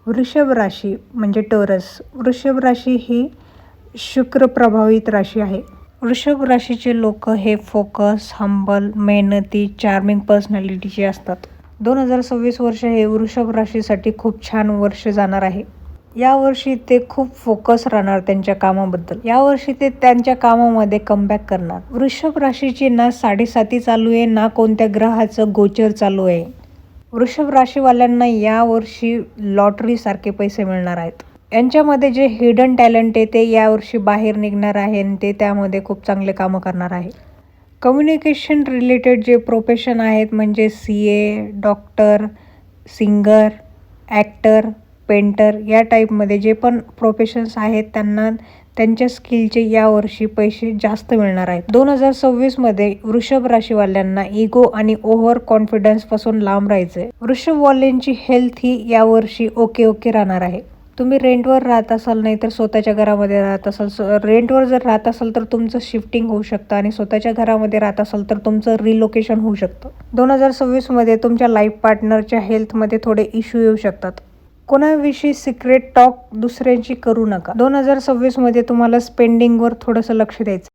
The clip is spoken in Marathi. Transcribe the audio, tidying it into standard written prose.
वृषभ राशी म्हणजे टॉरस. वृषभ राशी ही शुक्र प्रभावित राशी आहे. वृषभ राशीचे लोक हे फोकस, हंबल, मेहनती, चार्मिंग पर्सनॅलिटीचे असतात. 2026 वर्ष हे वृषभ राशीसाठी खूप छान वर्ष जाणार आहे. यावर्षी ते खूप फोकस राहणार त्यांच्या कामाबद्दल. यावर्षी ते त्यांच्या कामामध्ये कमबॅक करणार. वृषभ राशीची ना 7.5 चालू आहे, ना कोणत्या ग्रहाचं गोचर चालू आहे. वृषभ राशीवाल्यांना यावर्षी लॉटरीसारखे पैसे मिळणार आहेत. यांच्यामध्ये जे हिडन टॅलेंट आहे ते यावर्षी बाहेर निघणार आहे आणि ते त्यामध्ये खूप चांगले कामं करणार आहे. कम्युनिकेशन रिलेटेड जे प्रोफेशन आहेत म्हणजे CA, doctor, singer, actor, painter या टाईपमध्ये जे पण प्रोफेशन्स आहेत त्यांना त्यांच्या स्किलचे यावर्षी पैसे जास्त मिळणार आहेत. 2026मध्ये वृषभ राशीवाल्यांना इगो आणि ओव्हर कॉन्फिडन्सपासून लांब राहायचं आहे. वृषभवाल्यांची हेल्थ ही यावर्षी ओके राहणार आहे. तुम्ही रेंटवर राहत असाल नाही तर स्वतःच्या घरामध्ये राहत असाल. रेंटवर जर राहत असाल तर तुमचं शिफ्टिंग होऊ शकतं आणि स्वतःच्या घरामध्ये राहत असाल तर तुमचं रिलोकेशन होऊ शकतं. 2026मध्ये तुमच्या लाईफ पार्टनरच्या हेल्थमध्ये थोडे इश्यू येऊ शकतात. कोणाविषयी सिक्रेट टॉक दुसऱ्यांशी करू नका. 2026मध्ये तुम्हाला स्पेंडिंगवर थोडंसं लक्ष द्यायचं.